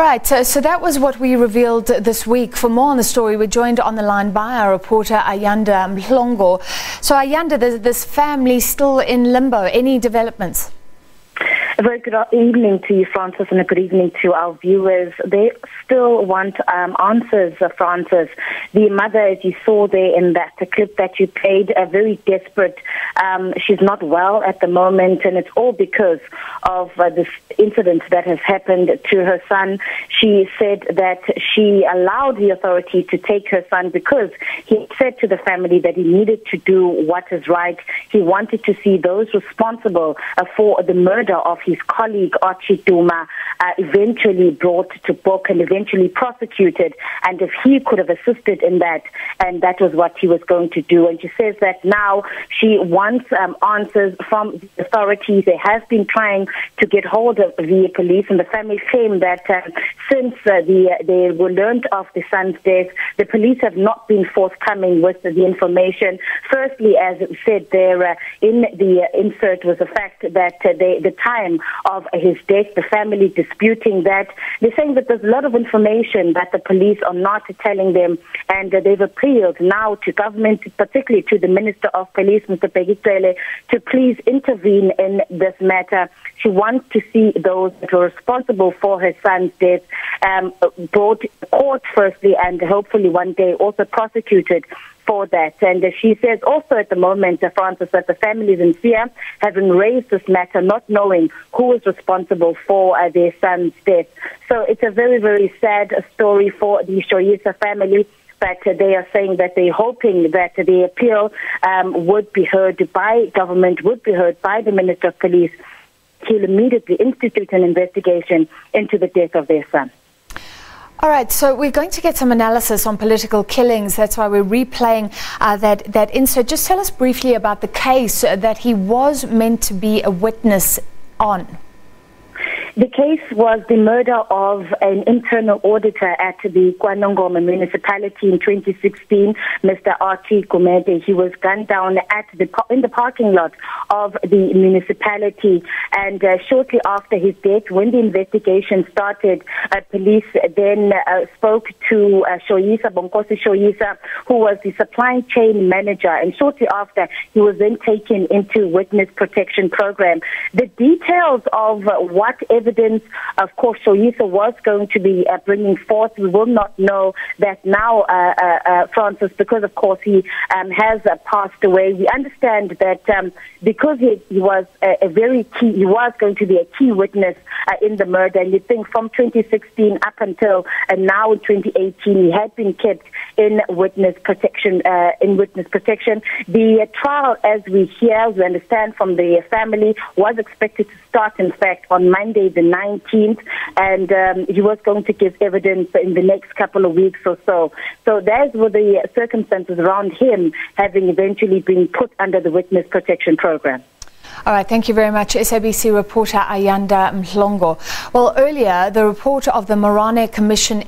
All right, so that was what we revealed this week. For more on the story, we're joined on the line by our reporter Ayanda Mhlongo. So Ayanda, this family still in limbo. Any developments? A very good evening to you, Francis, and a good evening to our viewers. They still want answers, Francis. The mother, as you saw there in that clip that you played, very desperate. She's not well at the moment, and it's all because of this incident that has happened to her son. She said that she allowed the authority to take her son because he said to the family that he needed to do what is right. He wanted to see those responsible for the murder of his colleague Archie Duma eventually brought to book and eventually prosecuted, and if he could have assisted in that, and that was what he was going to do. And she says that now she wants answers from the authorities. They have been trying to get hold of the police, and the family claim that since they were learned of the son's death, the police have not been forthcoming with the information. Firstly, as it said there in the insert, was the fact that the time of his death, the family disputing that. They're saying that there's a lot of information that the police are not telling them, and they've appealed now to government, particularly to the Minister of Police, Mr. Begitele, to please intervene in this matter. She wants to see those that were responsible for her son's death brought to court firstly, and hopefully one day also prosecuted for that. And she says also at the moment, Francis, that the family is in fear, having raised this matter, not knowing who is responsible for their son's death. So it's a very, very sad story for the Shoyisa family. But they are saying that they're hoping that the appeal would be heard by government, would be heard by the Minister of Police. He'll immediately institute an investigation into the death of their son. All right, so we're going to get some analysis on political killings. That's why we're replaying that insert. Just tell us briefly about the case that he was meant to be a witness on. The case was the murder of an internal auditor at the KwaNongoma municipality in 2016, Mr. Archie Duma. He was gunned down in the parking lot of the municipality, and shortly after his death, when the investigation started, police then spoke to Bonginkosi Shoyisa, who was the supply chain manager, and shortly after, he was then taken into witness protection program. The details of what evidence, of course, Shoyisa was going to be bringing forth, we will not know that now, Francis, because of course he has passed away. We understand that because he was he was going to be a key witness in the murder, and you think from 2016 up until now in 2018, he had been kept in witness protection. The trial, as we hear, we understand from the family, was expected to start, in fact, on Monday the 19th, and he was going to give evidence in the next couple of weeks or so. So those were the circumstances around him having eventually been put under the witness protection program. All right, thank you very much, SABC reporter Ayanda Mhlongo. Well, earlier, the report of the Morane Commission